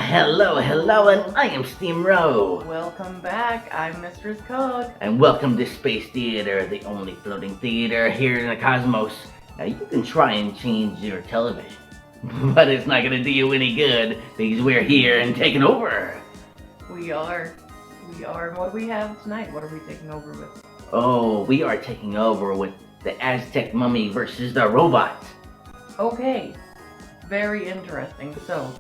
Hello, and I am Steam Row. Welcome back. I'm Mistress Cook. And welcome to Space Theater, the only floating theater here in the cosmos. Now, you can try and change your television, but it's not going to do you any good because we're here and taking over. We are. And what do we have tonight? What are we taking over with? Oh, we are taking over with the Aztec mummy versus the robot. Okay. Very interesting. So,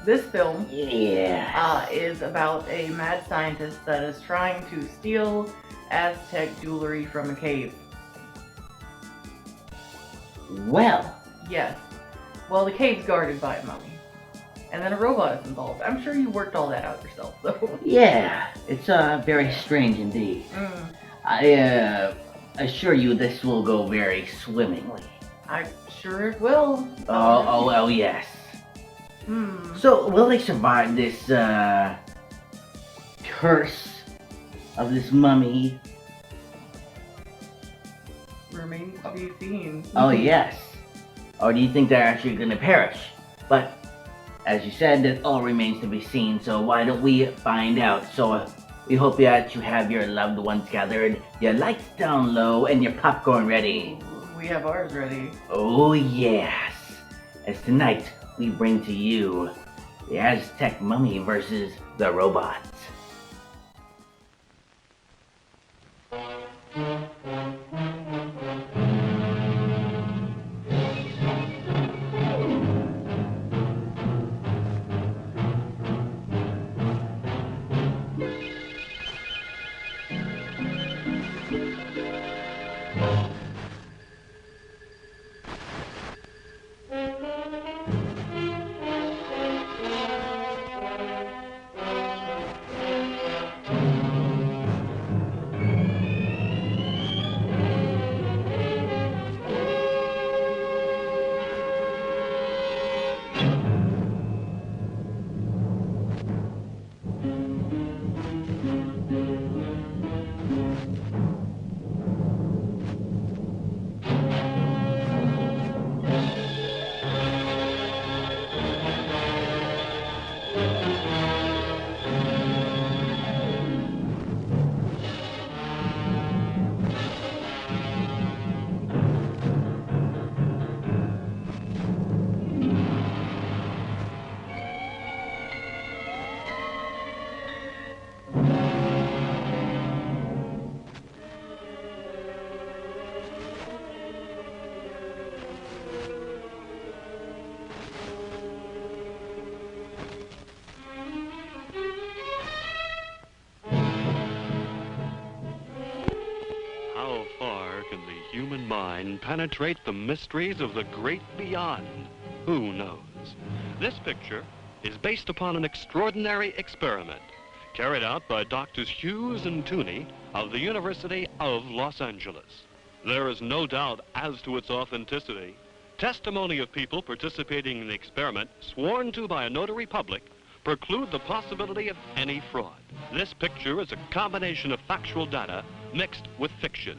this film is about a mad scientist that is trying to steal Aztec jewelry from a cave. Well. Yes. Well, the cave's guarded by a mummy. And then a robot is involved. I'm sure you worked all that out yourself, though. Yeah, it's very strange indeed. I assure you this will go very swimmingly. I'm sure it will. Oh, yes. So, will they survive this, curse of this mummy? Remains to be seen. Oh, yes. Or do you think they're actually gonna perish? But, as you said, that all remains to be seen, so why don't we find out? So, we hope that you have your loved ones gathered, your lights down low, and your popcorn ready. We have ours ready. Oh, yes. As tonight, we bring to you the Aztec mummy versus the robots. How far can the human mind penetrate the mysteries of the great beyond? Who knows? This picture is based upon an extraordinary experiment carried out by Doctors Hughes and Tooney of the University of Los Angeles. There is no doubt as to its authenticity. Testimony of people participating in the experiment, sworn to by a notary public, preclude the possibility of any fraud. This picture is a combination of factual data mixed with fiction.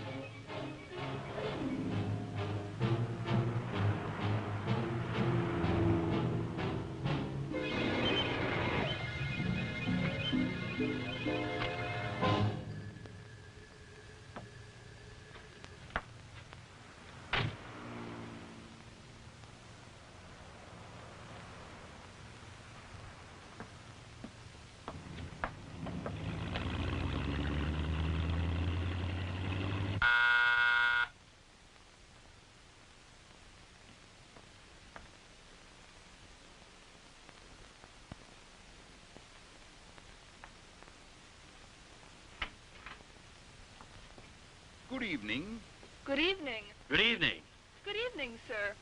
Good evening. Good evening. Good evening. Good evening, sir.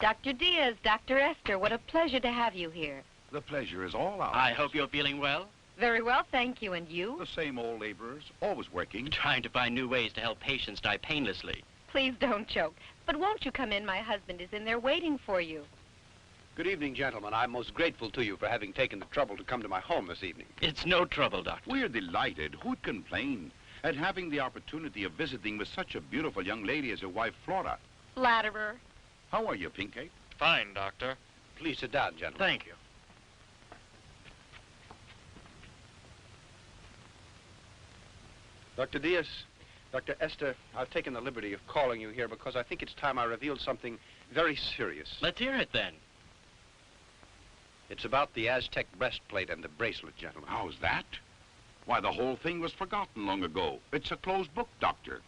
Dr. Diaz, Dr. Esther, what a pleasure to have you here. The pleasure is all ours. I hope you're feeling well. Very well, thank you. And you? The same old laborers, always working. Trying to find new ways to help patients die painlessly. Please don't choke. But won't you come in? My husband is in there waiting for you. Good evening, gentlemen. I'm most grateful to you for having taken the trouble to come to my home this evening. It's no trouble, Doctor. We're delighted. Who'd complain at having the opportunity of visiting with such a beautiful young lady as your wife, Flora? Flatterer. How are you, Pinkett? Fine, Doctor. Please sit down, gentlemen. Thank you. Dr. Diaz, Dr. Esther, I've taken the liberty of calling you here because I think it's time I revealed something very serious. Let's hear it then. It's about the Aztec breastplate and the bracelet, gentlemen. How's that? Why, the whole thing was forgotten long ago. It's a closed book, Doctor.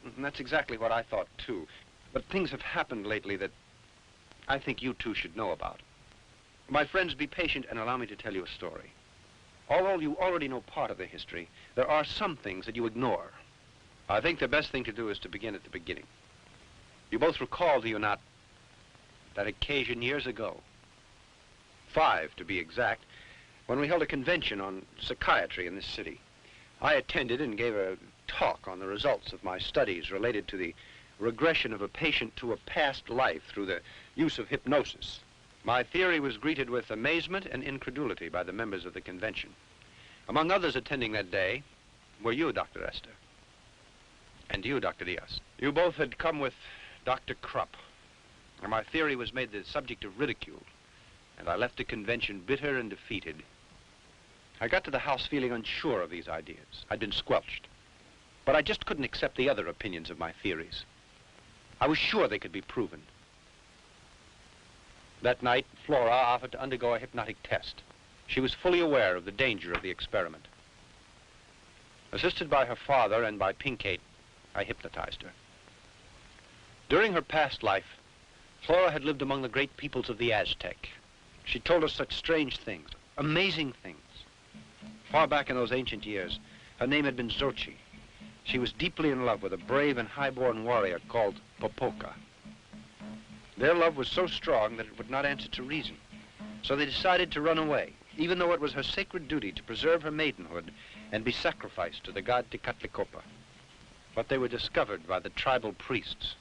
And that's exactly what I thought, too. But things have happened lately that I think you two should know about. My friends, be patient and allow me to tell you a story. Although you already know part of the history, there are some things that you ignore. I think the best thing to do is to begin at the beginning. You both recall, do you not, that occasion years ago, 5 to be exact, when we held a convention on psychiatry in this city. I attended and gave a talk on the results of my studies related to the regression of a patient to a past life through the use of hypnosis. My theory was greeted with amazement and incredulity by the members of the convention. Among others attending that day were you, Dr. Esther, and you, Dr. Diaz. You both had come with Dr. Krupp, and my theory was made the subject of ridicule, and I left the convention bitter and defeated. I got to the house feeling unsure of these ideas. I'd been squelched, but I just couldn't accept the other opinions of my theories. I was sure they could be proven. That night, Flora offered to undergo a hypnotic test. She was fully aware of the danger of the experiment. Assisted by her father and by Pinkett, I hypnotized her. During her past life, Flora had lived among the great peoples of the Aztec. She told us such strange things, amazing things. Far back in those ancient years, her name had been Xochi. She was deeply in love with a brave and high-born warrior called Popoca. Their love was so strong that it would not answer to reason. So they decided to run away, even though it was her sacred duty to preserve her maidenhood and be sacrificed to the god Tecatlicopa. But they were discovered by the tribal priests.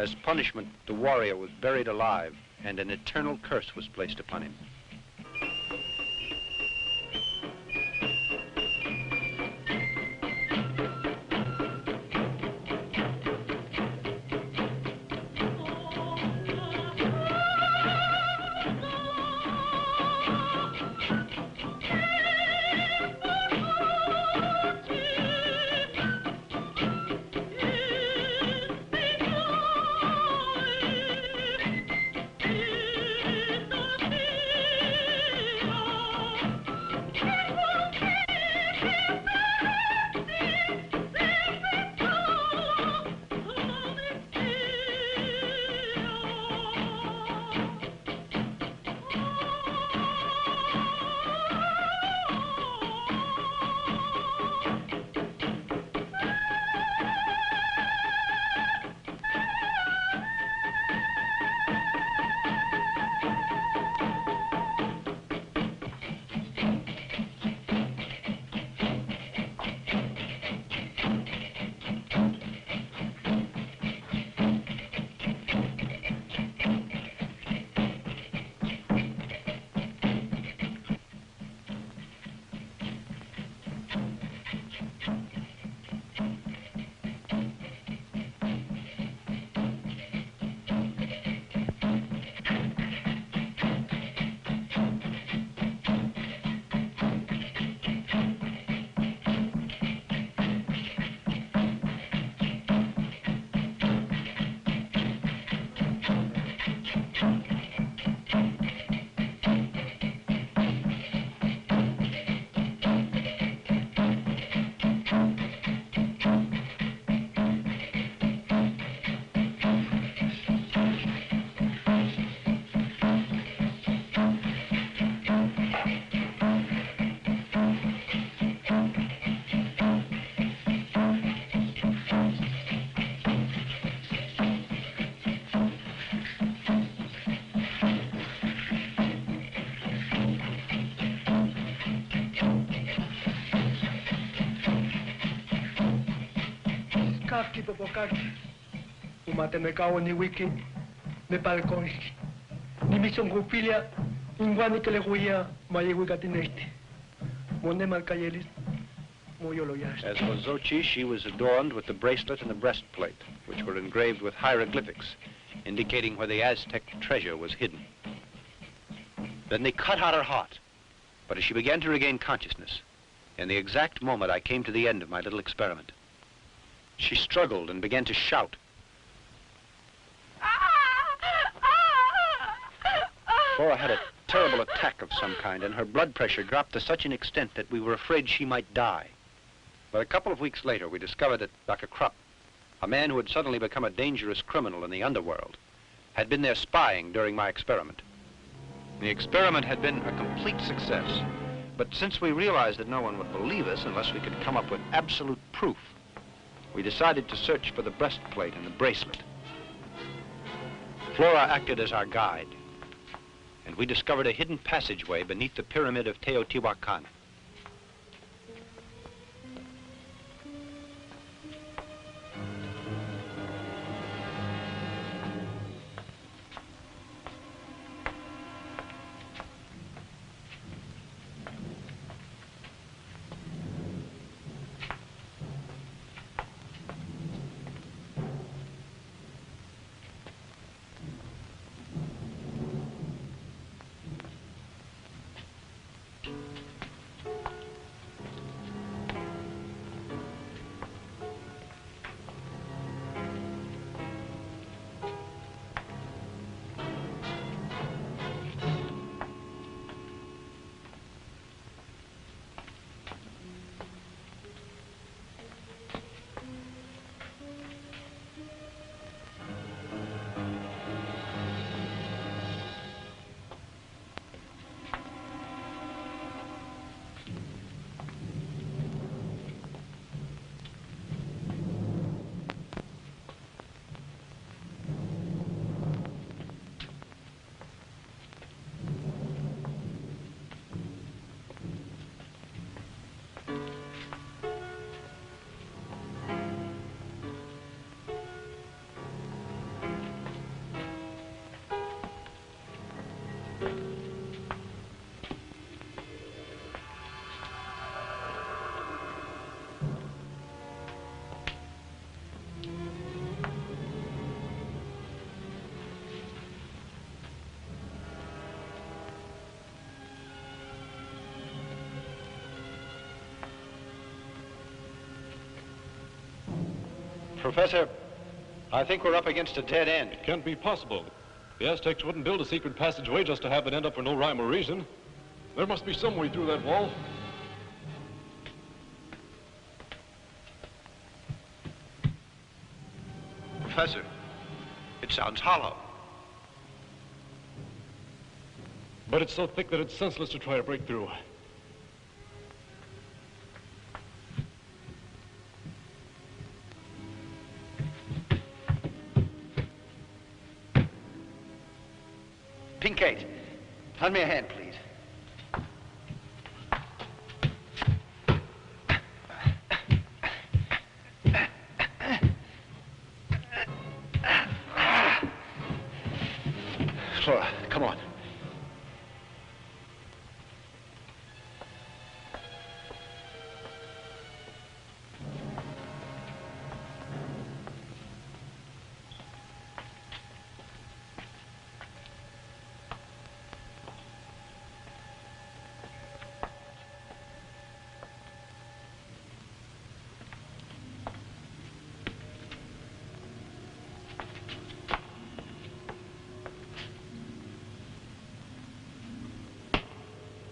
As punishment, the warrior was buried alive, and an eternal curse was placed upon him. Wiki popokak. Umate me kao ni wiki. Me palcon. Ni mission grupilia. Ingwani que le huía. Maye wigatinesti. Monde malcayelis. As for Xochi, she was adorned with the bracelet and the breastplate, which were engraved with hieroglyphics, indicating where the Aztec treasure was hidden. Then they cut out her heart. But as she began to regain consciousness, in the exact moment I came to the end of my little experiment, she struggled and began to shout. Flora had a terrible attack of some kind, and her blood pressure dropped to such an extent that we were afraid she might die. But a couple of weeks later, we discovered that Dr. Krupp, a man who had suddenly become a dangerous criminal in the underworld, had been there spying during my experiment. The experiment had been a complete success, but since we realized that no one would believe us unless we could come up with absolute proof, we decided to search for the breastplate and the bracelet. Flora acted as our guide, and we discovered a hidden passageway beneath the pyramid of Teotihuacan. Professor, I think we're up against a dead end. It can't be possible. The Aztecs wouldn't build a secret passageway just to have it end up for no rhyme or reason. There must be some way through that wall. Professor, it sounds hollow. But it's so thick that it's senseless to try to break through. Pinkate, lend me a hand, please. Flora, come on.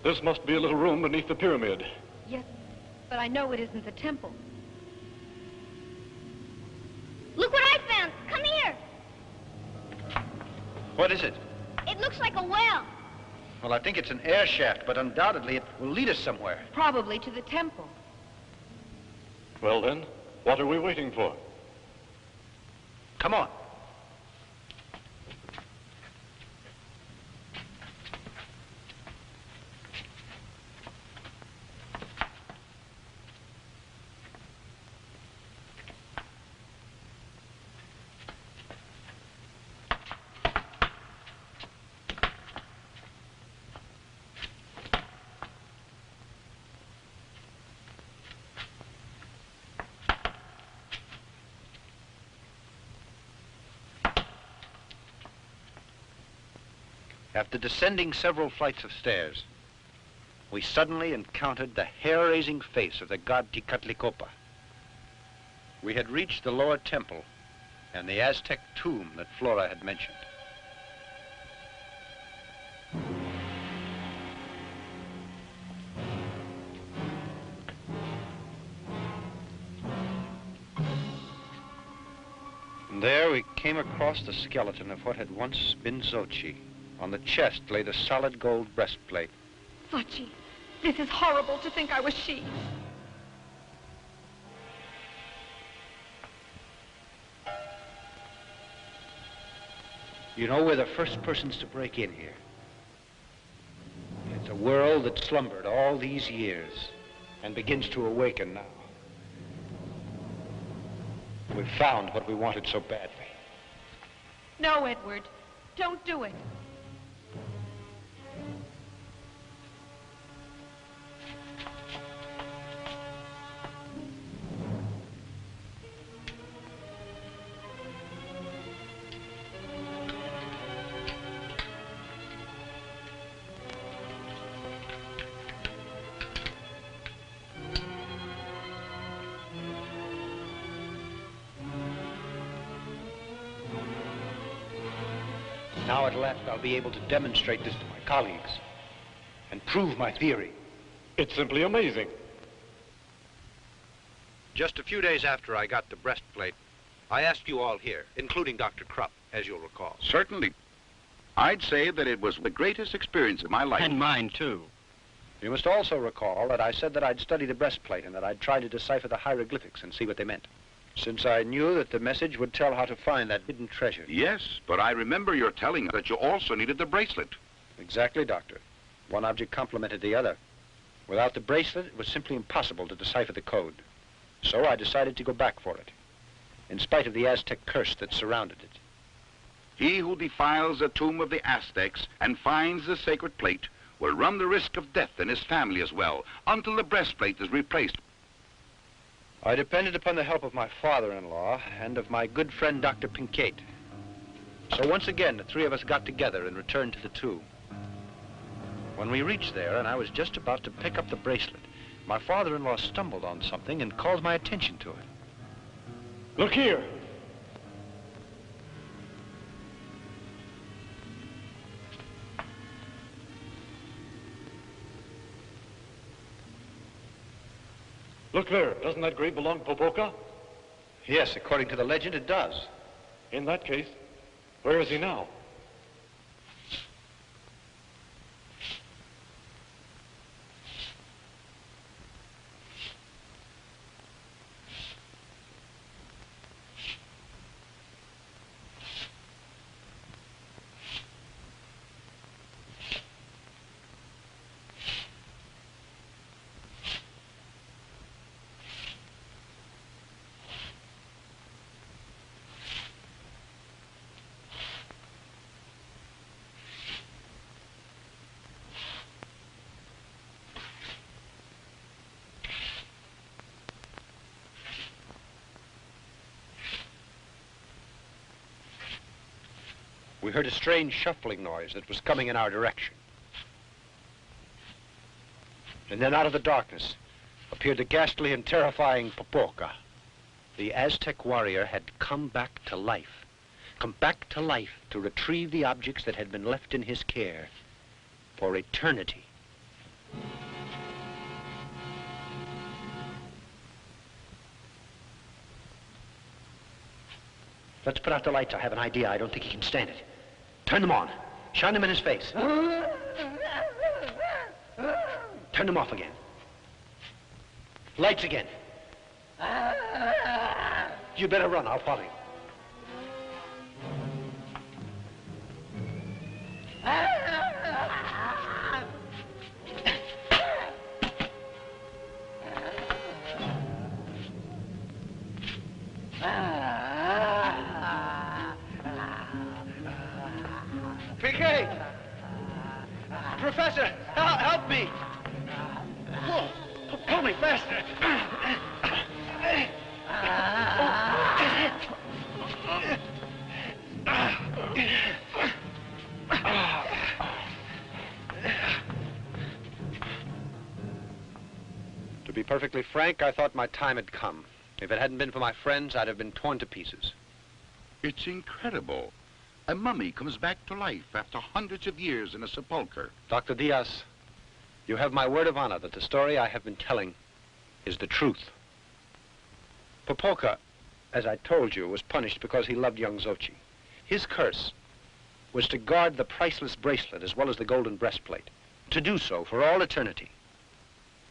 This must be a little room beneath the pyramid. Yes, but I know it isn't the temple. Look what I found! Come here! What is it? It looks like a well. Well, I think it's an air shaft, but undoubtedly it will lead us somewhere. Probably to the temple. Well then, what are we waiting for? Come on. After descending several flights of stairs, we suddenly encountered the hair-raising face of the god Tezcatlipoca. We had reached the lower temple and the Aztec tomb that Flora had mentioned. And there we came across the skeleton of what had once been Xochitl. On the chest lay the solid gold breastplate. Xochitl, this is horrible to think I was she. You know, we're the first persons to break in here. It's a world that slumbered all these years and begins to awaken now. We've found what we wanted so badly. No, Edward, don't do it. Now at last I'll be able to demonstrate this to my colleagues and prove my theory. It's simply amazing. Just a few days after I got the breastplate, I asked you all here, including Dr. Krupp, as you'll recall. Certainly. I'd say that it was the greatest experience of my life. And mine, too. You must also recall that I said that I'd study the breastplate and that I'd try to decipher the hieroglyphics and see what they meant, since I knew that the message would tell how to find that hidden treasure. Yes, but I remember your telling us that you also needed the bracelet. Exactly, Doctor. One object complemented the other. Without the bracelet, it was simply impossible to decipher the code. So I decided to go back for it, in spite of the Aztec curse that surrounded it. He who defiles the tomb of the Aztecs and finds the sacred plate will run the risk of death and his family as well, until the breastplate is replaced. I depended upon the help of my father-in-law and of my good friend, Dr. Pincate. So once again, the three of us got together and returned to the tomb. When we reached there, and I was just about to pick up the bracelet, my father-in-law stumbled on something and called my attention to it. Look here. Look there. Doesn't that grave belong to Popoca? Yes, according to the legend, it does. In that case, where is he now? We heard a strange shuffling noise that was coming in our direction. And then out of the darkness appeared the ghastly and terrifying Popoca. The Aztec warrior had come back to life. Come back to life to retrieve the objects that had been left in his care for eternity. Let's put out the lights. I have an idea. I don't think he can stand it. Turn them on. Shine them in his face. Turn them off again. Lights again. You better run. I'll follow you. PK! Professor, help me! Whoa, pull me faster! perfectly frank, I thought my time had come. If it hadn't been for my friends, I'd have been torn to pieces. It's incredible. A mummy comes back to life after hundreds of years in a sepulcher. Dr. Diaz, you have my word of honor that the story I have been telling is the truth. Popolka, as I told you, was punished because he loved young Xochi. His curse was to guard the priceless bracelet as well as the golden breastplate, to do so for all eternity.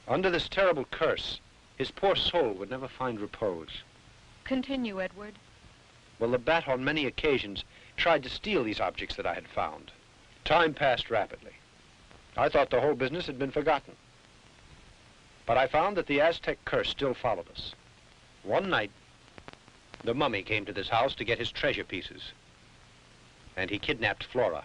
Under this terrible curse, his poor soul would never find repose. Continue, Edward. Well, the bat on many occasions tried to steal these objects that I had found. Time passed rapidly. I thought the whole business had been forgotten. But I found that the Aztec curse still followed us. One night, the mummy came to this house to get his treasure pieces. And he kidnapped Flora.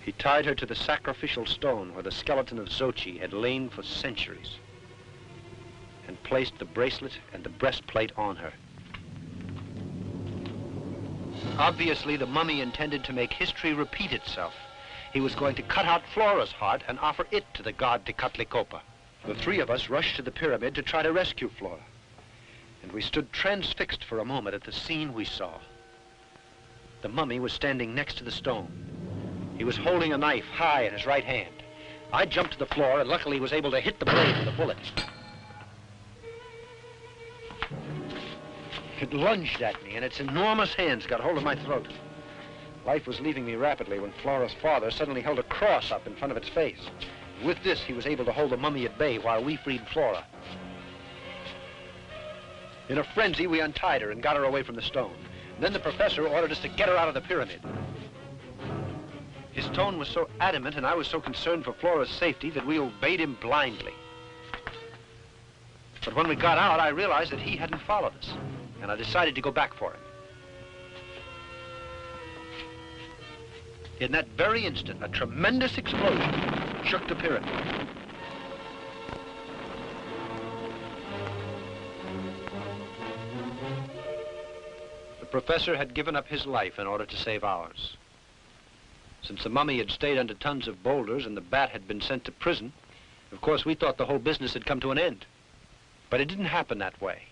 He tied her to the sacrificial stone where the skeleton of Xochi had lain for centuries, and placed the bracelet and the breastplate on her. Obviously, the mummy intended to make history repeat itself. He was going to cut out Flora's heart and offer it to the god Tecatlicopa. The three of us rushed to the pyramid to try to rescue Flora, and we stood transfixed for a moment at the scene we saw. The mummy was standing next to the stone. He was holding a knife high in his right hand. I jumped to the floor and luckily was able to hit the blade with a bullet. It lunged at me and its enormous hands got hold of my throat. Life was leaving me rapidly when Flora's father suddenly held a cross up in front of its face. With this, he was able to hold the mummy at bay while we freed Flora. In a frenzy, we untied her and got her away from the stone. Then the professor ordered us to get her out of the pyramid. His tone was so adamant and I was so concerned for Flora's safety that we obeyed him blindly. But when we got out, I realized that he hadn't followed us, and I decided to go back for him. In that very instant, a tremendous explosion shook the pyramid. The professor had given up his life in order to save ours. Since the mummy had stayed under tons of boulders and the bat had been sent to prison, of course we thought the whole business had come to an end. But it didn't happen that way.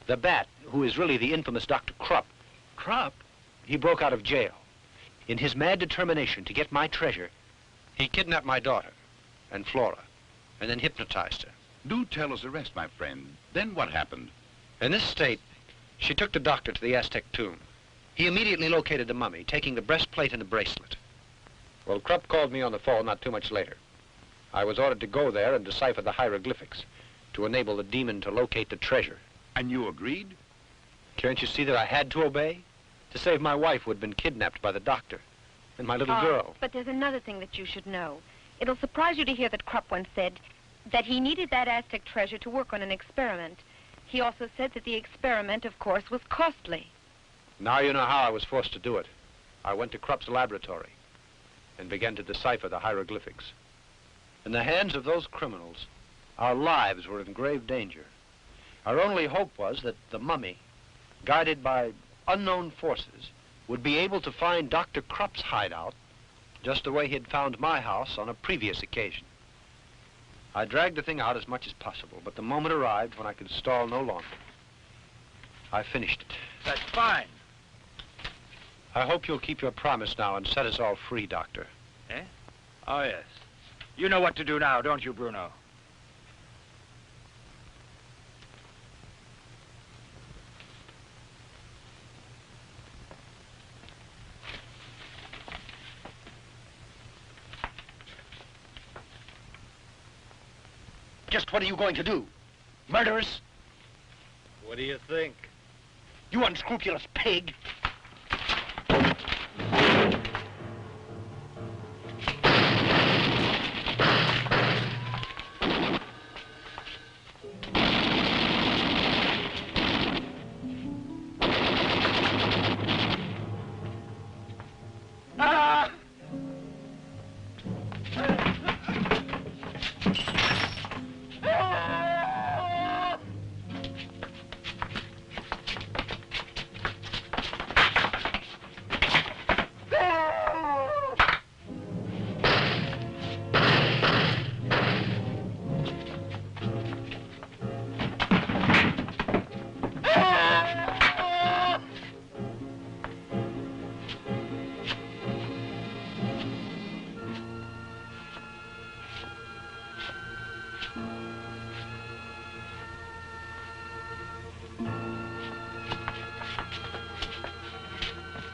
The bat, who is really the infamous Dr. Krupp, he broke out of jail. In his mad determination to get my treasure, he kidnapped my daughter and Flora, and then hypnotized her. Do tell us the rest, my friend. Then what happened? In this state, she took the doctor to the Aztec tomb. He immediately located the mummy, taking the breastplate and the bracelet. Well, Krupp called me on the phone not too much later. I was ordered to go there and decipher the hieroglyphics to enable the demon to locate the treasure. And you agreed? Can't you see that I had to obey? To save my wife who had been kidnapped by the doctor, and my little girl. But there's another thing that you should know. It'll surprise you to hear that Krupp once said that he needed that Aztec treasure to work on an experiment. He also said that the experiment, of course, was costly. Now you know how I was forced to do it. I went to Krupp's laboratory and began to decipher the hieroglyphics. In the hands of those criminals, our lives were in grave danger. Our only hope was that the mummy, guided by unknown forces, would be able to find Dr. Krupp's hideout just the way he had found my house on a previous occasion. I dragged the thing out as much as possible, but the moment arrived when I could stall no longer. I finished it. That's fine. I hope you'll keep your promise now and set us all free, Doctor. Eh? Oh, yes. You know what to do now, don't you, Bruno? Just what are you going to do? Murder us? What do you think? You unscrupulous pig!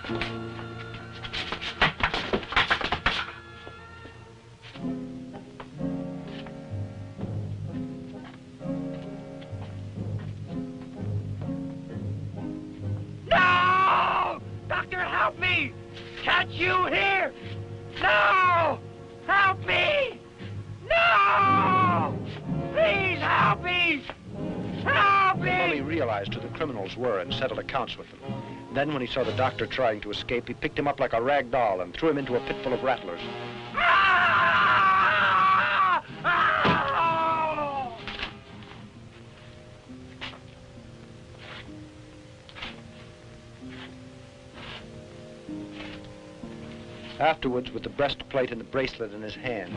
No! Doctor, help me! Can't you hear? No! Help me! No! Please help me! Help The mummy me! realized who the criminals were and settled accounts with them. Then, when he saw the doctor trying to escape, he picked him up like a rag doll and threw him into a pit full of rattlers. Ah! Ah! Afterwards, with the breastplate and the bracelet in his hand,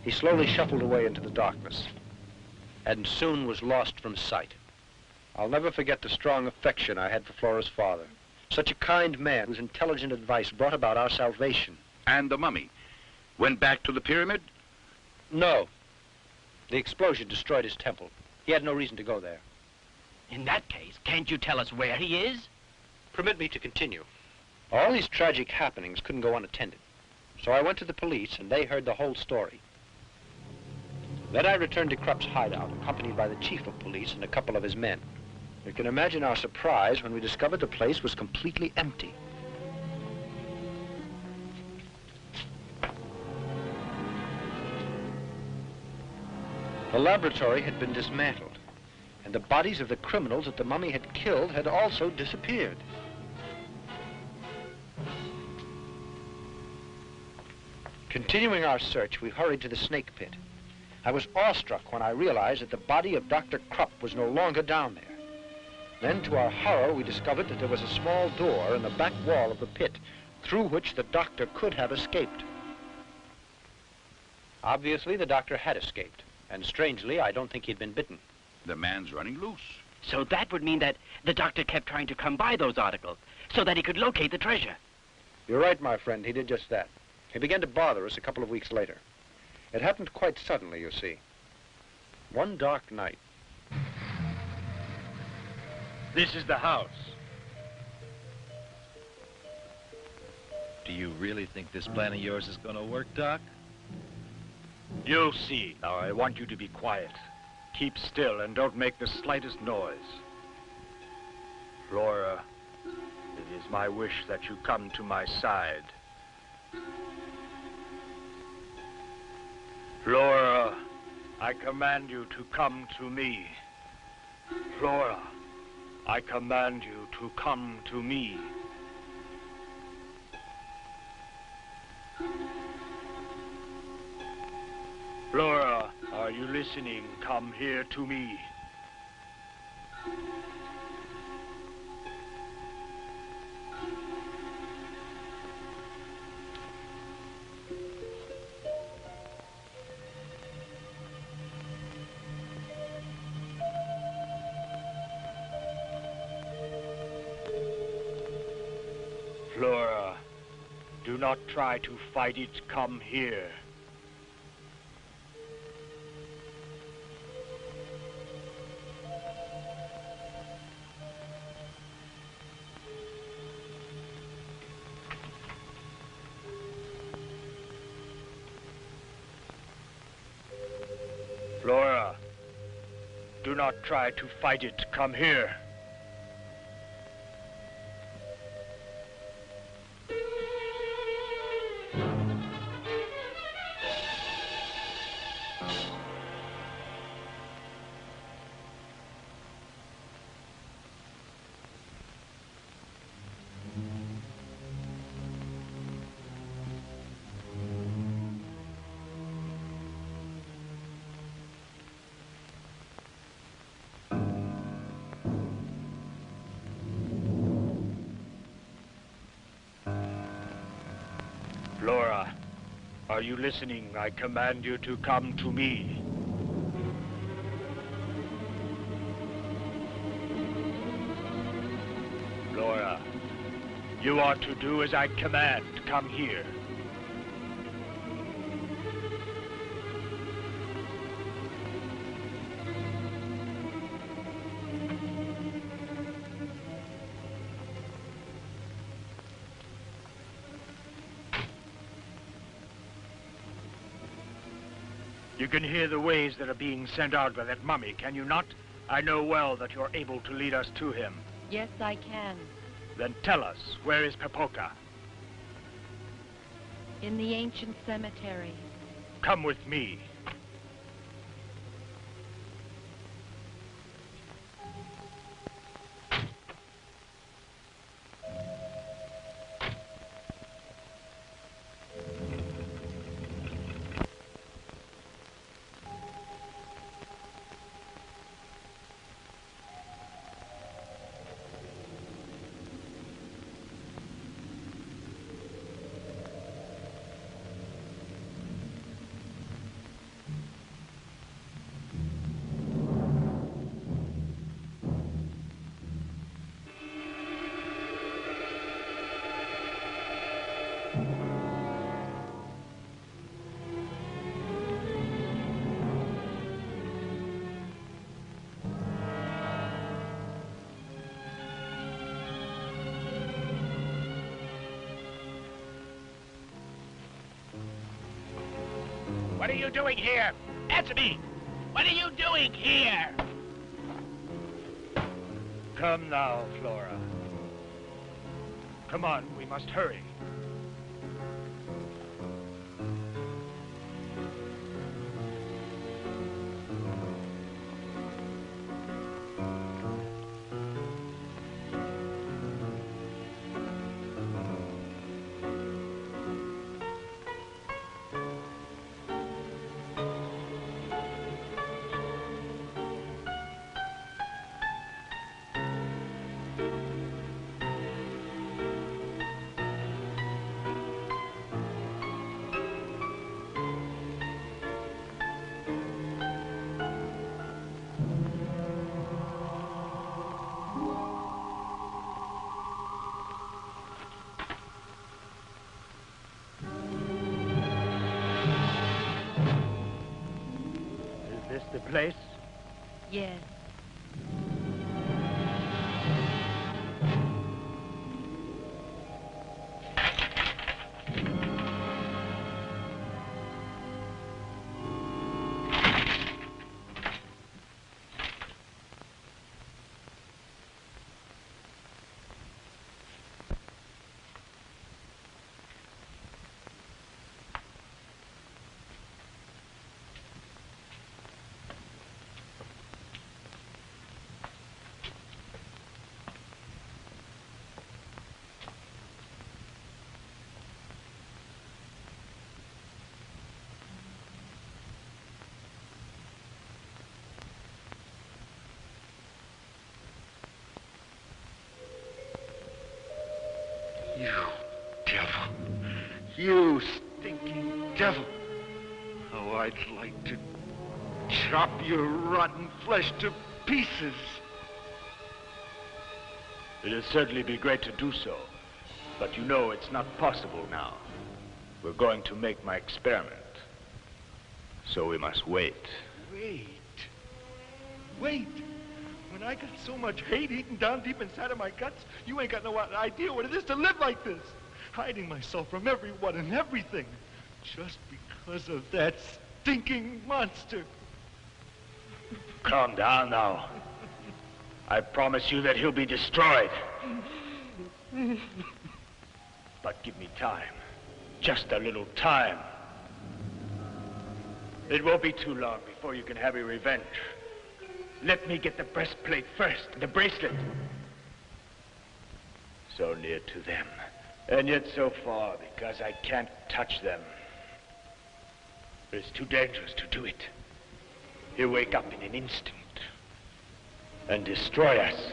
he slowly shuffled away into the darkness and soon was lost from sight. I'll never forget the strong affection I had for Flora's father. Such a kind man whose intelligent advice brought about our salvation. And the mummy went back to the pyramid? No. The explosion destroyed his temple. He had no reason to go there. In that case, can't you tell us where he is? Permit me to continue. All these tragic happenings couldn't go unattended. So I went to the police, and they heard the whole story. Then I returned to Krupp's hideout, accompanied by the chief of police and a couple of his men. You can imagine our surprise when we discovered the place was completely empty. The laboratory had been dismantled, and the bodies of the criminals that the mummy had killed had also disappeared. Continuing our search, we hurried to the snake pit. I was awestruck when I realized that the body of Dr. Krupp was no longer down there. Then, to our horror, we discovered that there was a small door in the back wall of the pit, through which the doctor could have escaped. Obviously, the doctor had escaped, and strangely, I don't think he'd been bitten. The man's running loose. So that would mean that the doctor kept trying to come by those articles so that he could locate the treasure. You're right, my friend, he did just that. He began to bother us a couple of weeks later. It happened quite suddenly, you see. One dark night. This is the house. Do you really think this plan of yours is gonna work, Doc? You'll see. Now, I want you to be quiet. Keep still and don't make the slightest noise. Flora, it is my wish that you come to my side. Flora, I command you to come to me. Flora, I command you to come to me. Flora, are you listening? Come here to me. Flora, do not try to fight it. Come here. Flora, do not try to fight it. Come here. Flora, are you listening? I command you to come to me. Flora, you are to do as I command. Come here. You can hear the waves that are being sent out by that mummy, can you not? I know well that you're able to lead us to him. Yes, I can. Then tell us, where is Pepoka? In the ancient cemetery. Come with me. What are you doing here? Answer me! What are you doing here? Come now, Flora. Come on, we must hurry. Is this the place? Yes. You devil. You stinking devil. Oh, I'd like to chop your rotten flesh to pieces. It'll certainly be great to do so, but you know it's not possible now. We're going to make my experiment, so we must wait. Wait. Wait. When I got so much hate eaten down deep inside of my guts, you ain't got no idea what it is to live like this. Hiding myself from everyone and everything. Just because of that stinking monster. Calm down now. I promise you that he'll be destroyed. But give me time. Just a little time. It won't be too long before you can have your revenge. Let me get the breastplate first, the bracelet. So near to them, and yet so far because I can't touch them. It's too dangerous to do it. He'll wake up in an instant and destroy us.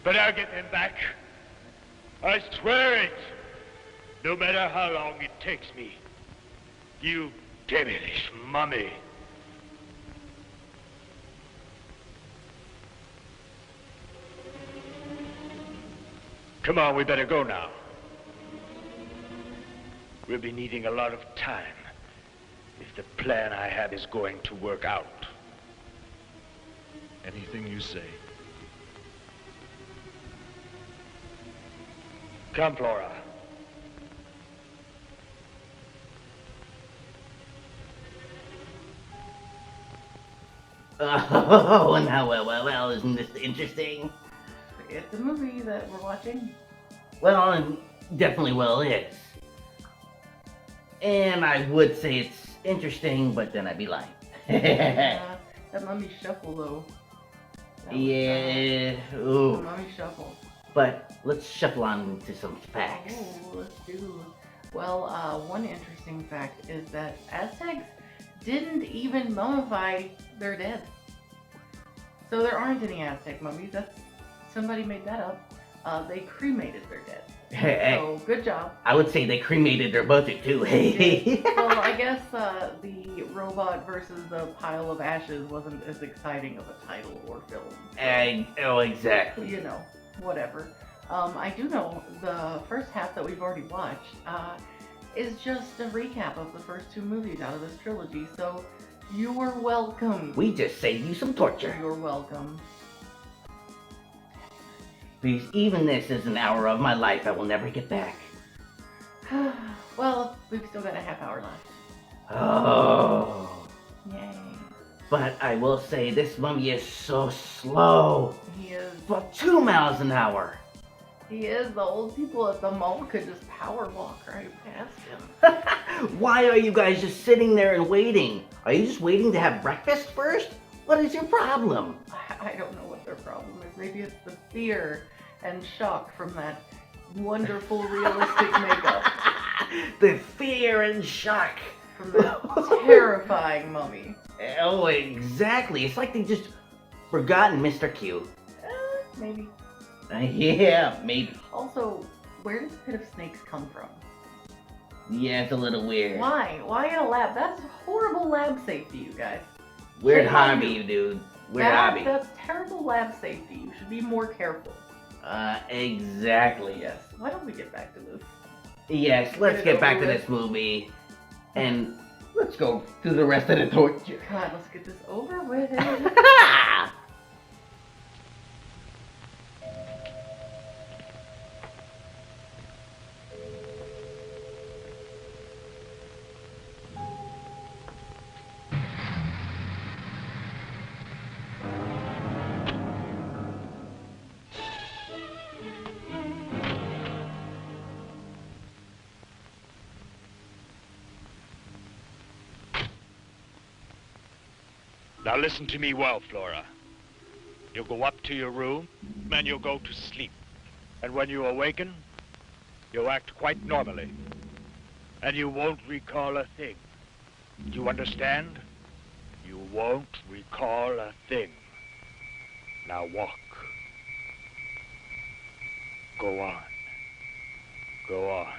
But I'll get them back. I swear it. No matter how long it takes me. You devilish mummy. Come on, we better go now. We'll be needing a lot of time if the plan I have is going to work out. Anything you say. Come, Flora. Oh, well, isn't this interesting? It's a movie that we're watching. Well, it definitely well is. And I would say it's interesting, but then I'd be lying. That Mummy Shuffle, though. Yeah, The ooh. Mummy Shuffle. But let's shuffle on into some facts. Oh, let's do. Well, one interesting fact is that Aztecs didn't even mummify their dead. So there aren't any Aztec mummies. Somebody made that up. They cremated their dead. So good job. I would say they cremated their budget too. Well, I guess the robot versus the pile of ashes wasn't as exciting of a title or film. Oh, exactly. You know, whatever. I do know the first half that we've already watched is just a recap of the first two movies out of this trilogy. So you're welcome. We just saved you some torture. You're welcome. Because even this is an hour of my life I will never get back. Well, we've still got a half hour left. Oh. Yay. But I will say this mummy is so slow. He is. For 2 miles an hour. He is. The old people at the mall could just power walk right past him. Why are you guys just sitting there and waiting? Are you just waiting to have breakfast first? What is your problem? I don't know what their problem is. Maybe it's the fear and shock from that wonderful realistic makeup. The fear and shock. From that terrifying mummy. Oh, exactly. It's like they just forgotten Mr. Q. Maybe. Yeah, maybe. Also, where does Pit of Snakes come from? Yeah, it's a little weird. Why? Why in a lab? That's horrible lab safety, you guys. Weird Shame hobby, on you dude. Weird hobby. That's terrible lab safety. You should be more careful. Exactly. Yes. Why don't we get back to this? Yes, let's get back to this movie. And let's go through the rest of the torture. Come on, let's get this over with. Now listen to me well, Flora. You'll go up to your room, and you'll go to sleep. And when you awaken, you'll act quite normally. And you won't recall a thing. Do you understand? You won't recall a thing. Now walk. Go on. Go on.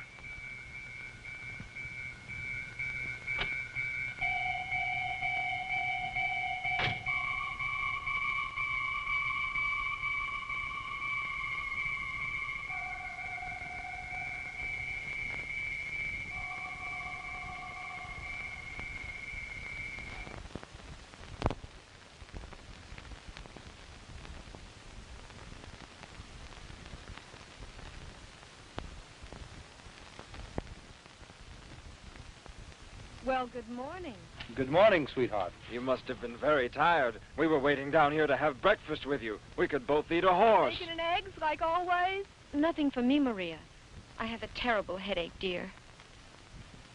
Well, good morning. Good morning, sweetheart. You must have been very tired. We were waiting down here to have breakfast with you. We could both eat a horse. Bacon and eggs, like always? Nothing for me, Maria. I have a terrible headache, dear.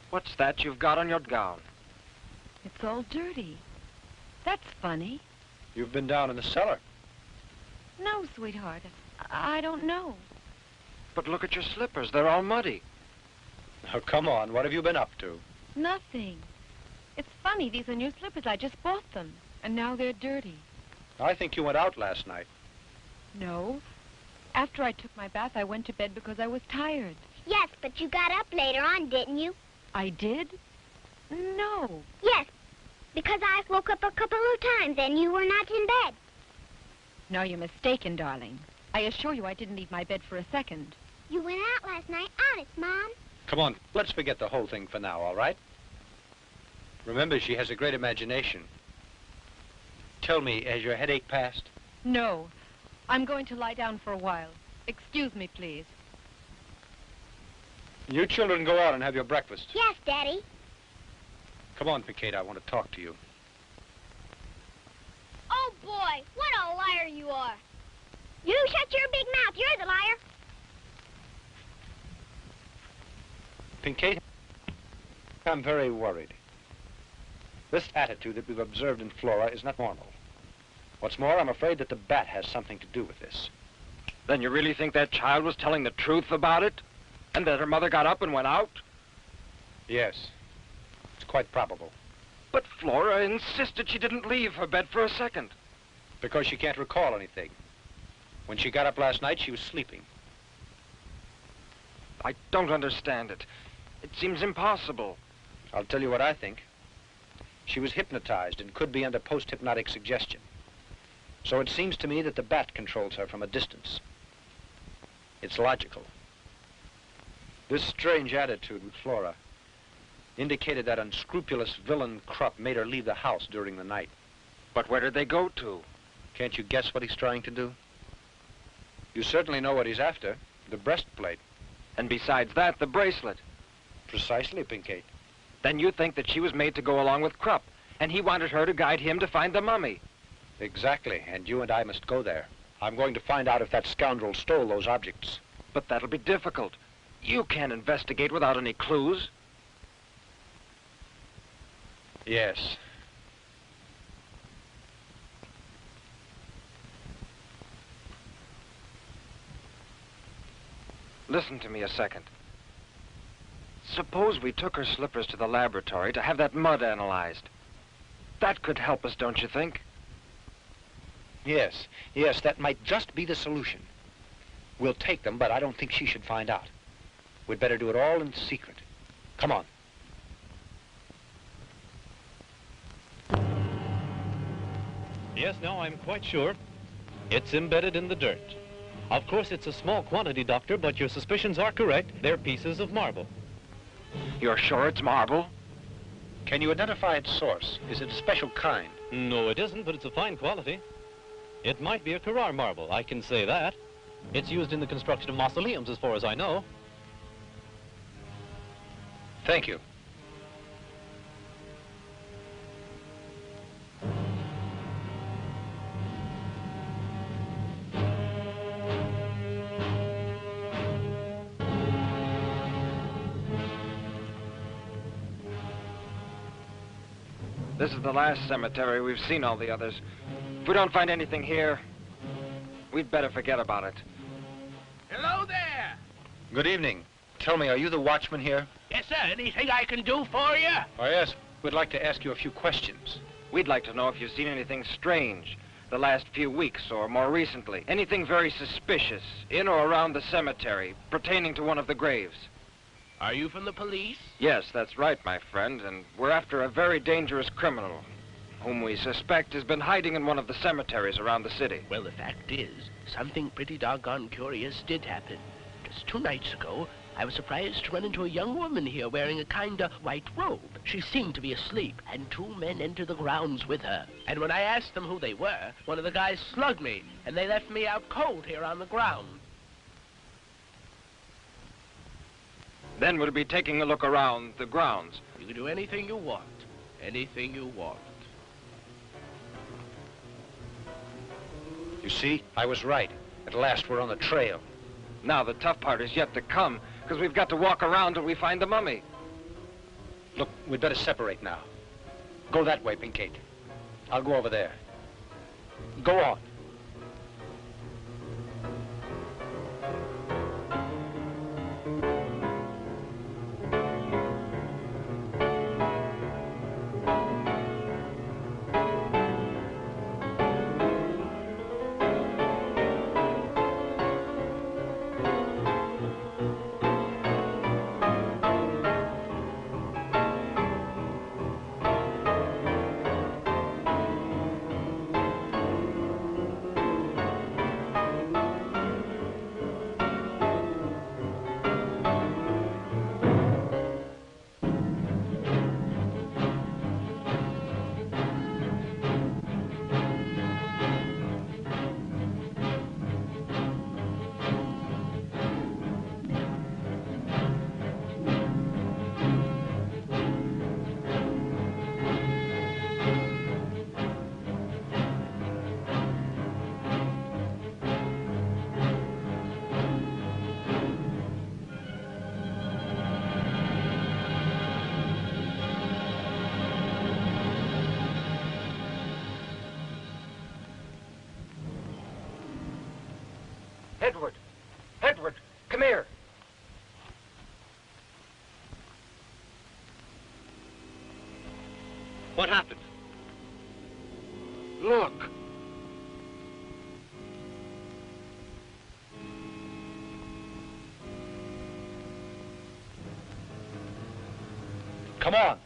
What's that you've got on your gown? It's all dirty. That's funny. You've been down in the cellar. No, sweetheart. I don't know. But look at your slippers. They're all muddy. Now, come on. What have you been up to? Nothing. It's funny. These are new slippers. I just bought them. And now they're dirty. I think you went out last night. No. After I took my bath, I went to bed because I was tired. Yes, but you got up later on, didn't you? I did? No. Yes, because I woke up a couple of times and you were not in bed. No, you're mistaken, darling. I assure you I didn't leave my bed for a second. You went out last night, honest, Mom. Come on, let's forget the whole thing for now, all right? Remember, she has a great imagination. Tell me, has your headache passed? No. I'm going to lie down for a while. Excuse me, please. You children go out and have your breakfast. Yes, Daddy. Come on, Picate, I want to talk to you. boy, what a liar you are. You shut your big mouth. You're the liar. Kincaid, I'm very worried. This attitude that we've observed in Flora is not normal. What's more, I'm afraid that the bat has something to do with this. Then you really think that child was telling the truth about it? And that her mother got up and went out? Yes. It's quite probable. But Flora insisted she didn't leave her bed for a second. Because she can't recall anything. When she got up last night, she was sleeping. I don't understand it. It seems impossible. I'll tell you what I think. She was hypnotized and could be under post-hypnotic suggestion. So it seems to me that the bat controls her from a distance. It's logical. This strange attitude with Flora indicated that unscrupulous villain Krupp made her leave the house during the night. But where did they go to? Can't you guess what he's trying to do? You certainly know what he's after, the breastplate. And besides that, the bracelet. Precisely, Pinkate. Then you think that she was made to go along with Krupp, and he wanted her to guide him to find the mummy. Exactly, and you and I must go there. I'm going to find out if that scoundrel stole those objects. But that'll be difficult. You can't investigate without any clues. Yes. Listen to me a second. Suppose we took her slippers to the laboratory to have that mud analyzed. That could help us, don't you think? Yes, yes, that might just be the solution. We'll take them, but I don't think she should find out. We'd better do it all in secret. Come on. Yes, now I'm quite sure. It's embedded in the dirt. Of course, it's a small quantity, Doctor, but your suspicions are correct. They're pieces of marble. You're sure it's marble? Can you identify its source? Is it a special kind? No, it isn't, but it's a fine quality. It might be a Carrara marble, I can say that. It's used in the construction of mausoleums, as far as I know. Thank you. This is the last cemetery. We've seen all the others. If we don't find anything here, we'd better forget about it. Hello there. Good evening. Tell me, are you the watchman here? Yes, sir. Anything I can do for you? Oh, yes. We'd like to ask you a few questions. We'd like to know if you've seen anything strange the last few weeks or more recently. Anything very suspicious in or around the cemetery pertaining to one of the graves. Are you from the police? Yes, that's right, my friend, and we're after a very dangerous criminal whom we suspect has been hiding in one of the cemeteries around the city. Well, the fact is, something pretty doggone curious did happen. Just 2 nights ago, I was surprised to run into a young woman here wearing a kind of white robe. She seemed to be asleep, and 2 men entered the grounds with her. And when I asked them who they were, one of the guys slugged me, and they left me out cold here on the ground. Then we'll be taking a look around the grounds. You can do anything you want. Anything you want. You see, I was right. At last, we're on the trail. Now the tough part is yet to come, because we've got to walk around till we find the mummy. Look, we'd better separate now. Go that way, Pinkate. I'll go over there. Go on. Edward! Edward, come here! What happened? Look! Come on.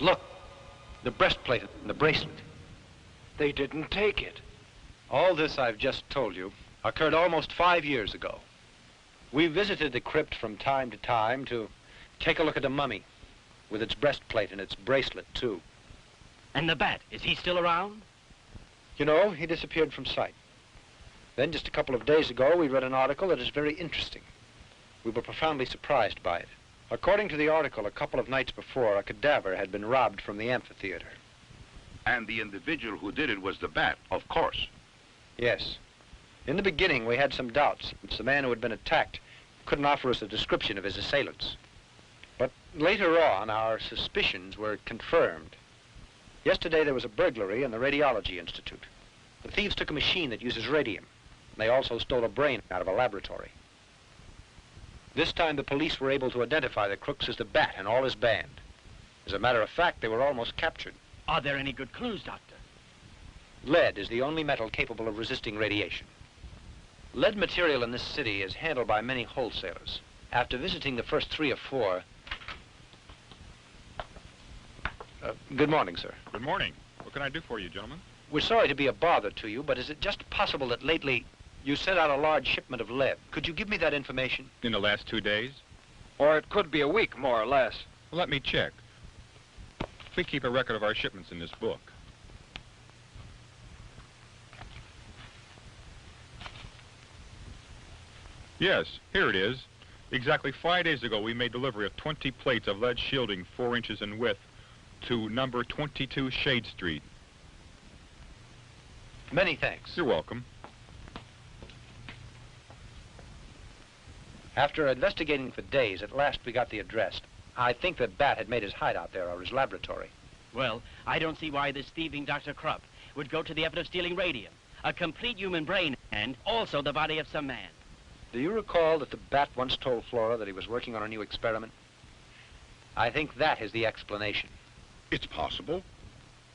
Look, the breastplate and the bracelet. They didn't take it. All this I've just told you occurred almost 5 years ago. We visited the crypt from time to time to take a look at the mummy, with its breastplate and its bracelet, too. And the bat, is he still around? You know, he disappeared from sight. Then, just a couple of days ago, we read an article that is very interesting. We were profoundly surprised by it. According to the article, a couple of nights before, a cadaver had been robbed from the amphitheater. And the individual who did it was the bat, of course. Yes. In the beginning, we had some doubts, since the man who had been attacked couldn't offer us a description of his assailants. But later on, our suspicions were confirmed. Yesterday, there was a burglary in the Radiology Institute. The thieves took a machine that uses radium. They also stole a brain out of a laboratory. This time, the police were able to identify the crooks as the Bat and all his band. As a matter of fact, they were almost captured. Are there any good clues, Doctor? Lead is the only metal capable of resisting radiation. Lead material in this city is handled by many wholesalers. After visiting the first 3 or 4... good morning, sir. Good morning. What can I do for you, gentlemen? We're sorry to be a bother to you, but is it just possible that lately you sent out a large shipment of lead? Could you give me that information? In the last 2 days? Or it could be a week, more or less. Well, let me check. We keep a record of our shipments in this book. Yes, here it is. Exactly 5 days ago, we made delivery of 20 plates of lead shielding 4 inches in width to number 22 Shade Street. Many thanks. You're welcome. After investigating for days, at last we got the address. I think that Bat had made his hideout there, or his laboratory. Well, I don't see why this thieving Dr. Krupp would go to the effort of stealing radium, a complete human brain, and also the body of some man. Do you recall that the Bat once told Flora that he was working on a new experiment? I think that is the explanation. It's possible.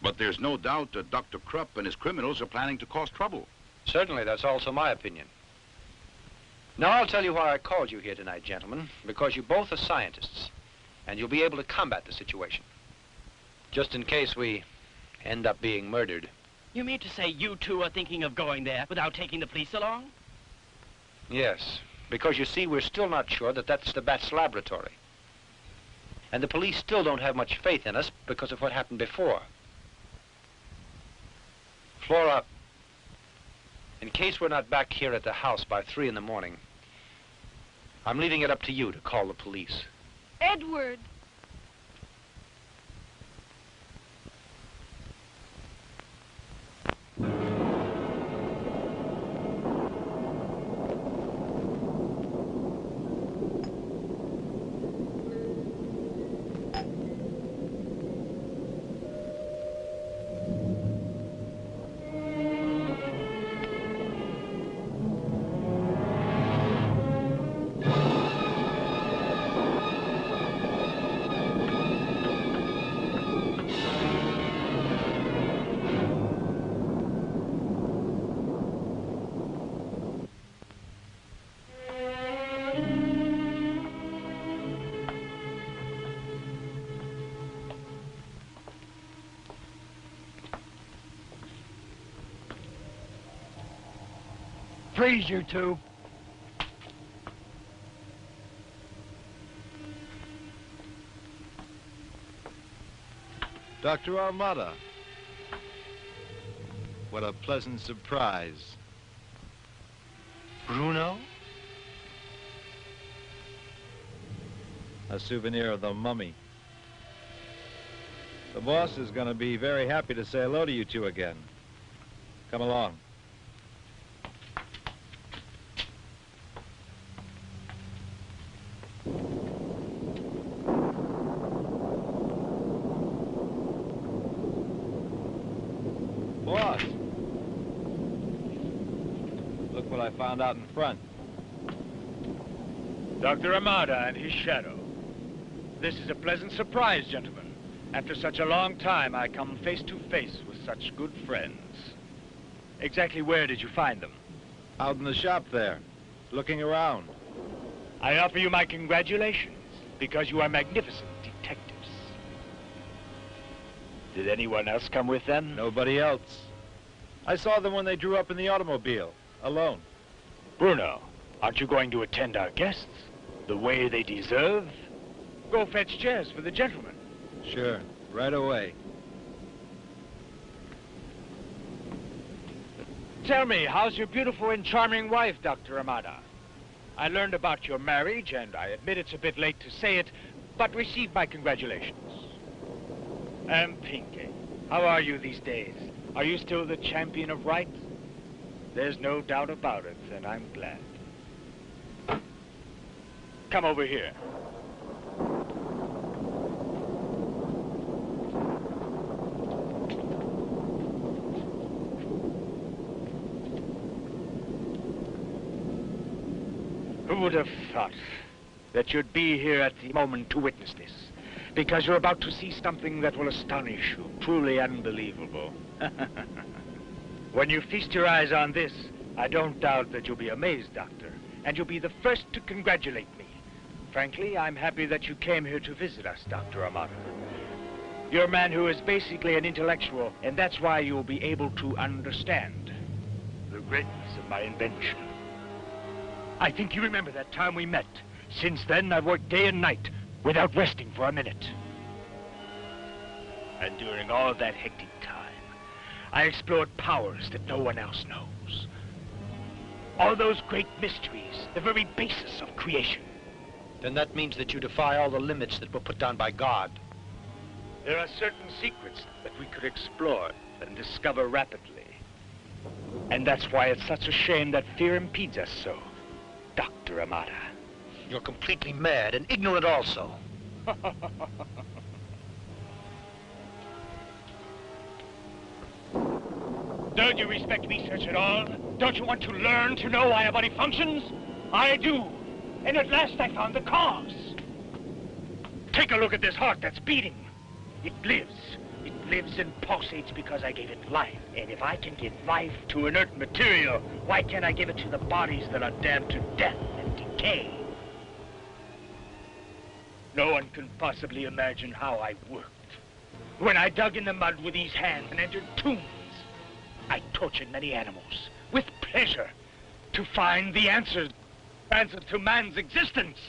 But there's no doubt that Dr. Krupp and his criminals are planning to cause trouble. Certainly, that's also my opinion. Now, I'll tell you why I called you here tonight, gentlemen, because you both are scientists, and you'll be able to combat the situation. Just in case we end up being murdered. You mean to say you two are thinking of going there without taking the police along? Yes, because you see, we're still not sure that that's the Bat's laboratory. And the police still don't have much faith in us because of what happened before. Flora, in case we're not back here at the house by 3 in the morning, I'm leaving it up to you to call the police. Edward! Freeze, you two. Dr. Armada. What a pleasant surprise. Bruno? A souvenir of the mummy. The boss is going to be very happy to say hello to you two again. Come along. Boss! Look what I found out in front. Dr. Amada and his shadow. This is a pleasant surprise, gentlemen. After such a long time, I come face to face with such good friends. Exactly where did you find them? Out in the shop there, looking around. I offer you my congratulations, because you are magnificent detectives. Did anyone else come with them? Nobody else. I saw them when they drew up in the automobile, alone. Bruno, aren't you going to attend our guests the way they deserve? Go fetch chairs for the gentlemen. Sure, right away. Tell me, how's your beautiful and charming wife, Dr. Amada? I learned about your marriage, and I admit it's a bit late to say it, but receive my congratulations. And Pinky, how are you these days? Are you still the champion of right? There's no doubt about it, and I'm glad. Come over here. Who would have thought that you'd be here at the moment to witness this? Because you're about to see something that will astonish you, truly unbelievable. When you feast your eyes on this, I don't doubt that you'll be amazed, Doctor, and you'll be the first to congratulate me. Frankly, I'm happy that you came here to visit us, Dr. Amada. You're a man who is basically an intellectual, and that's why you'll be able to understand the greatness of my invention. I think you remember that time we met. Since then, I've worked day and night without resting for a minute. And during all of that hectic time, I explored powers that no one else knows. All those great mysteries, the very basis of creation. Then that means that you defy all the limits that were put down by God. There are certain secrets that we could explore and discover rapidly. And that's why it's such a shame that fear impedes us so, Dr. Amada. You're completely mad and ignorant also. Don't you respect research at all? Don't you want to learn to know why a body functions? I do. And at last I found the cause. Take a look at this heart that's beating. It lives. It lives and pulsates because I gave it life. And if I can give life to inert material, why can't I give it to the bodies that are damned to death and decay? No one can possibly imagine how I worked. When I dug in the mud with these hands and entered tombs, I tortured many animals with pleasure to find the answers to man's existence.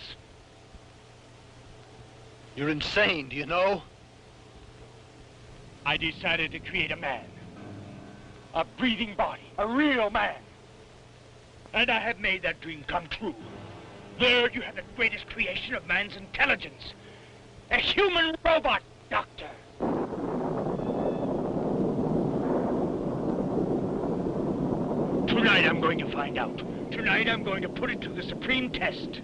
You're insane, do you know? I decided to create a man. A breathing body. A real man. And I have made that dream come true. There you have the greatest creation of man's intelligence. A human robot, Doctor. Tonight I'm going to find out. Tonight I'm going to put it to the supreme test.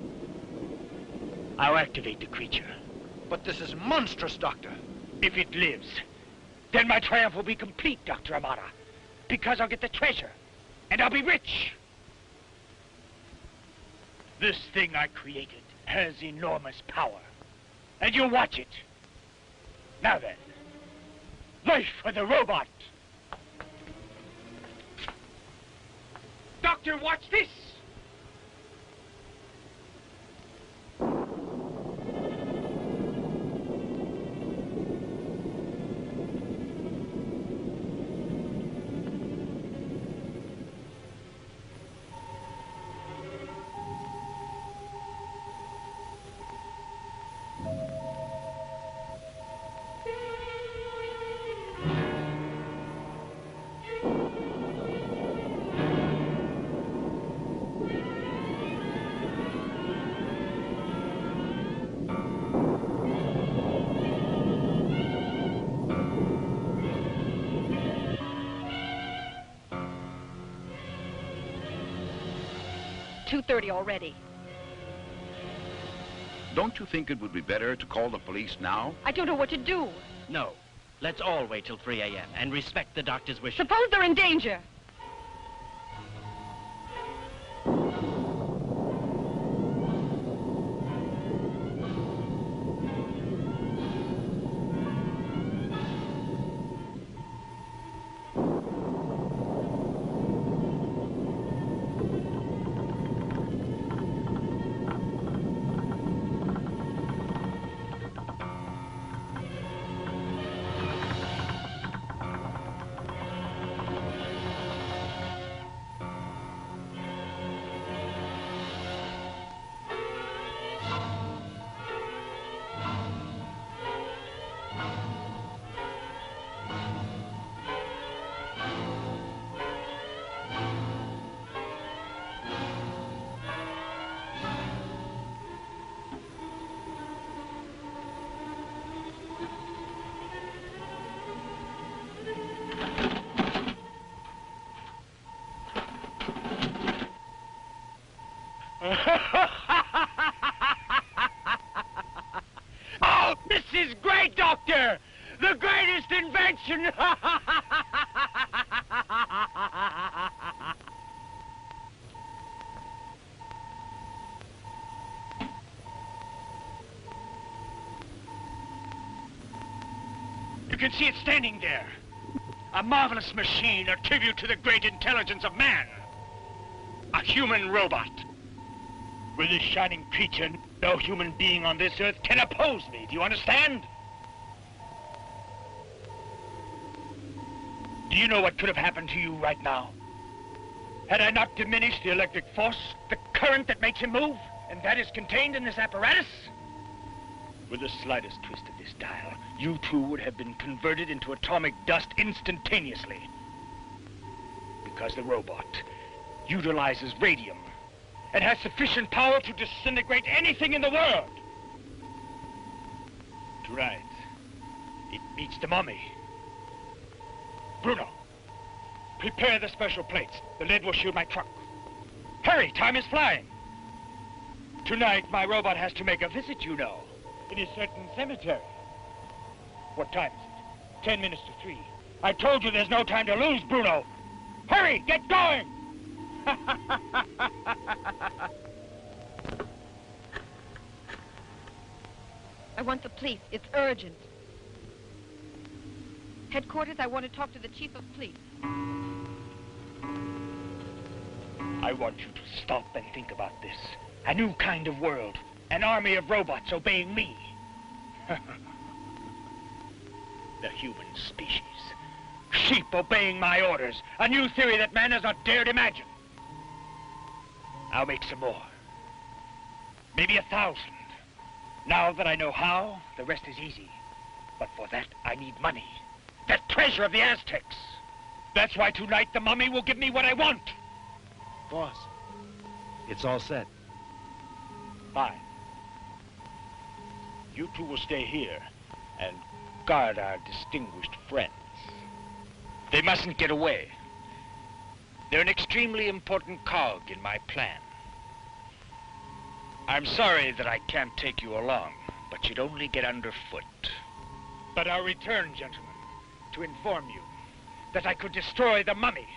I'll activate the creature. But this is monstrous, Doctor. If it lives, then my triumph will be complete, Dr. Amada. Because I'll get the treasure, and I'll be rich. This thing I created has enormous power, and you'll watch it. Now then, life for the robot. Doctor, watch this! 2:30 already. Don't you think it would be better to call the police now? I don't know what to do. No. Let's all wait till 3 a.m. and respect the doctor's wishes. Suppose they're in danger. Oh, this is great, Doctor! The greatest invention! You can see it standing there. A marvelous machine, a tribute to the great intelligence of man. A human robot. With this shining creature, no human being on this earth can oppose me. Do you understand? Do you know what could have happened to you right now? Had I not diminished the electric force, the current that makes him move, and that is contained in this apparatus? With the slightest twist of this dial, you two would have been converted into atomic dust instantaneously. Because the robot utilizes radium and has sufficient power to disintegrate anything in the world. Right. It beats the mummy. Bruno, prepare the special plates. The lid will shield my trunk. Hurry, time is flying. Tonight, my robot has to make a visit, you know, in a certain cemetery. What time is it? 10 minutes to 3. I told you there's no time to lose, Bruno. Hurry, get going! I want the police. It's urgent. Headquarters, I want to talk to the chief of police. I want you to stop and think about this. A new kind of world. An army of robots obeying me. The human species. Sheep obeying my orders. A new theory that man has not dared imagine. I'll make some more. Maybe 1,000. Now that I know how, the rest is easy. But for that, I need money. The treasure of the Aztecs. That's why tonight the mummy will give me what I want. Boss, it's all set. Fine. You two will stay here and guard our distinguished friends. They mustn't get away. They're an extremely important cog in my plan. I'm sorry that I can't take you along, but you'd only get underfoot. But I'll return, gentlemen, to inform you that I could destroy the mummy.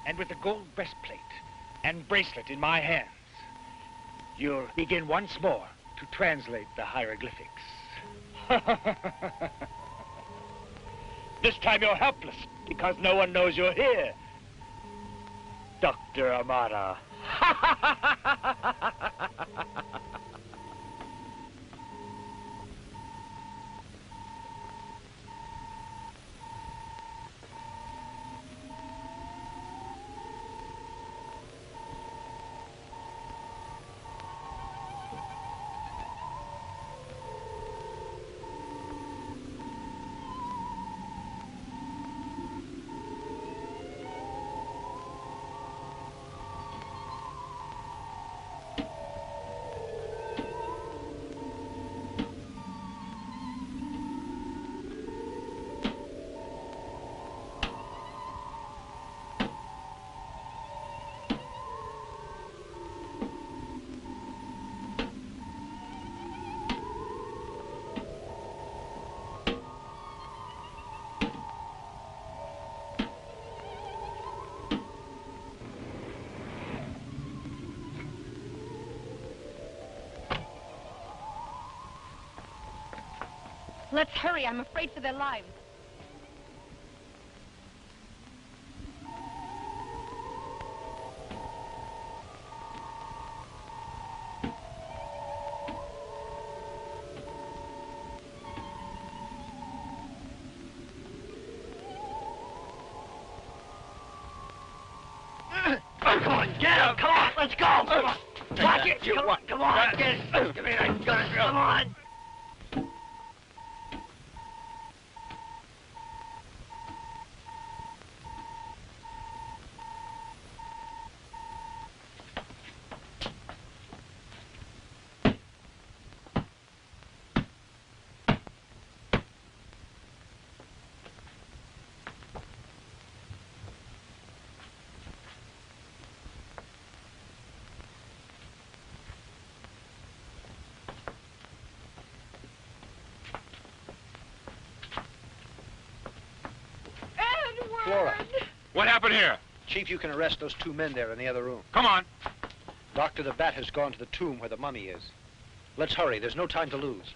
And with the gold breastplate and bracelet in my hands, you'll begin once more to translate the hieroglyphics. This time you're helpless, because no one knows you're here. Dr. Amara. Let's hurry. I'm afraid for their lives. Come on, get up! Come on, let's go! Come on! Lock it! Come on, get it! Give me that gun! Come on! Flora. What happened here? Chief, you can arrest those 2 men there in the other room. Come on. Dr. the Bat has gone to the tomb where the mummy is. Let's hurry. There's no time to lose.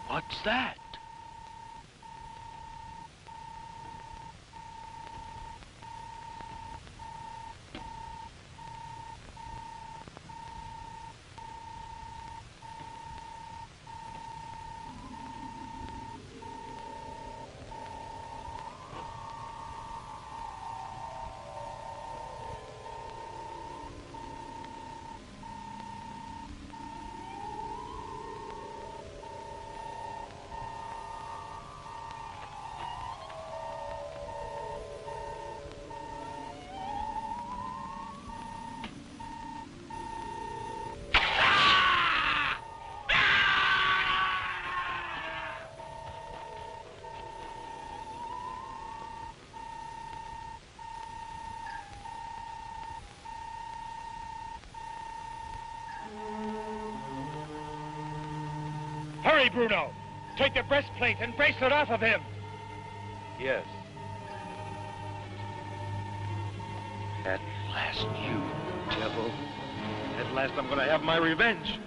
What's that? Hurry, Bruno. Take the breastplate and bracelet off of him. Yes. At last, you devil. At last I'm going to have my revenge.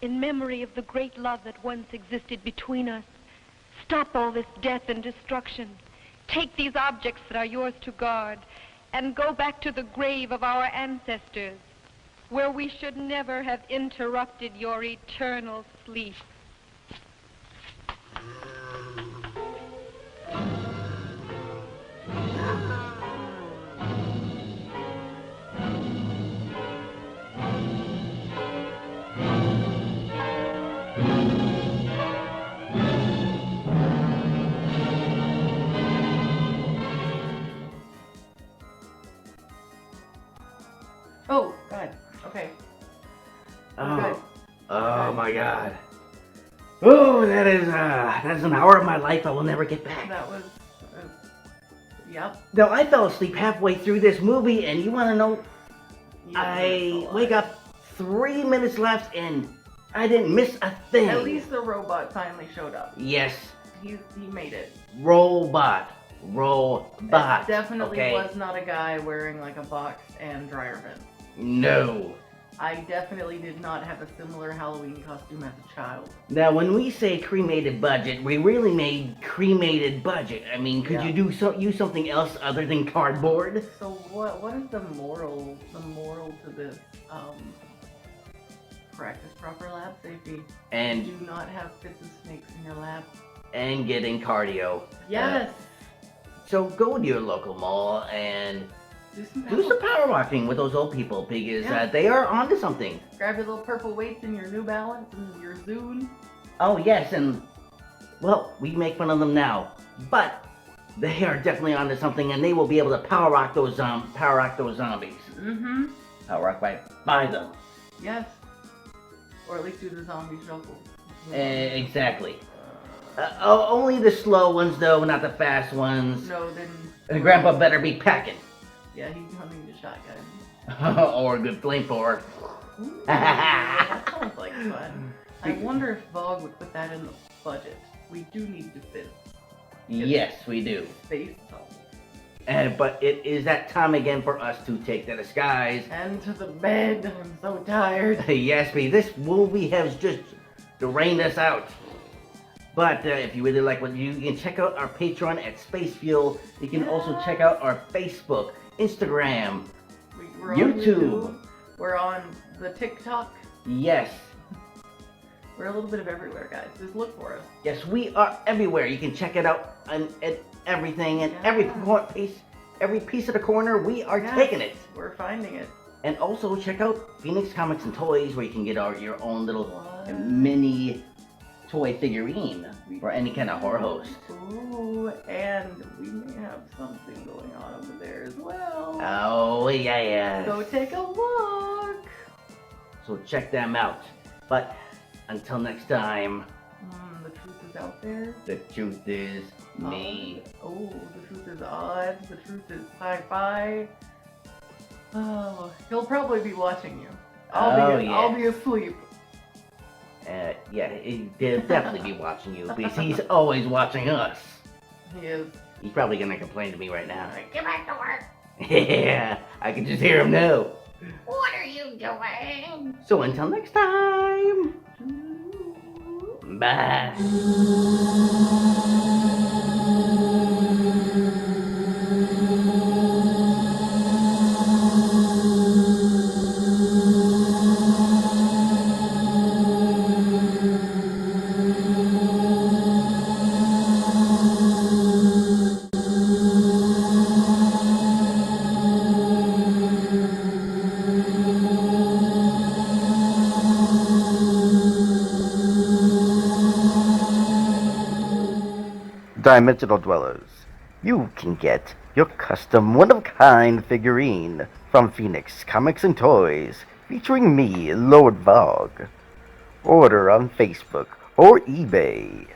in memory of the great love that once existed between us. Stop all this death and destruction. Take these objects that are yours to guard and go back to the grave of our ancestors, where we should never have interrupted your eternal sleep. Oh, God. Okay. Good. Oh my God. Oh, that's an hour of my life I will never get back. That was, yep. No, I fell asleep halfway through this movie, and you want to know? I wake up 3 minutes left, and I didn't miss a thing. At least the robot finally showed up. Yes. He made it. Robot. It definitely okay? was not a guy wearing like a box and dryer vent. No. I definitely did not have a similar Halloween costume as a child. Now, when we say cremated budget, we really made cremated budget. I mean, could you use something else other than cardboard? So what is the moral to this? Practice proper lab safety. And do not have fits of snakes in your lab. And getting cardio. Yes. So go to your local mall and do some power walking with those old people, because they are onto something. Grab your little purple weights and your New Balance and your Zune. Oh yes, and well, we make fun of them now, but they are definitely onto something, and they will be able to power rock those zombies. Mm-hmm. Power rock by them. Yes. Or at least do the zombie shuffle. Exactly. Only the slow ones, though, not the fast ones. No, then. And Grandpa better be packing. Yeah, he's hunting the shotgun. Or a good flamethrower. That sounds like fun. I wonder if Vogue would put that in the budget. We do need to fit. Yes, we do. Space. But it is that time again for us to take the disguise. And to the bed. I'm so tired. Yes, this movie has just drained us out. But if you really like what you can check out our Patreon at Space Fuel. You can also check out our Facebook, Instagram, We're YouTube. On we're on the TikTok. Yes. We're a little bit of everywhere, guys. Just look for us. Yes, we are everywhere. You can check it out and everything and every piece of the corner. We are taking it. We're finding it. And also check out Phoenix Comics and Toys, where you can get your own little mini toy figurine for any kind of horror host. Ooh, and we may have something going on over there as well. Oh, yeah. Go take a look. So check them out. But until next time. The truth is out there. The truth is me. Oh, the truth is odd. The truth is sci-fi. Oh, he'll probably be watching you. I'll be asleep. He'll definitely be watching you, because he's always watching us. He is. He's probably gonna complain to me right now. Get back to work. Yeah, I can just hear him now. What are you doing? So until next time. Bye. Dimensional Dwellers. You can get your custom one-of-a-kind figurine from Phoenix Comics and Toys, featuring me, Lord Vogue. Order on Facebook or eBay.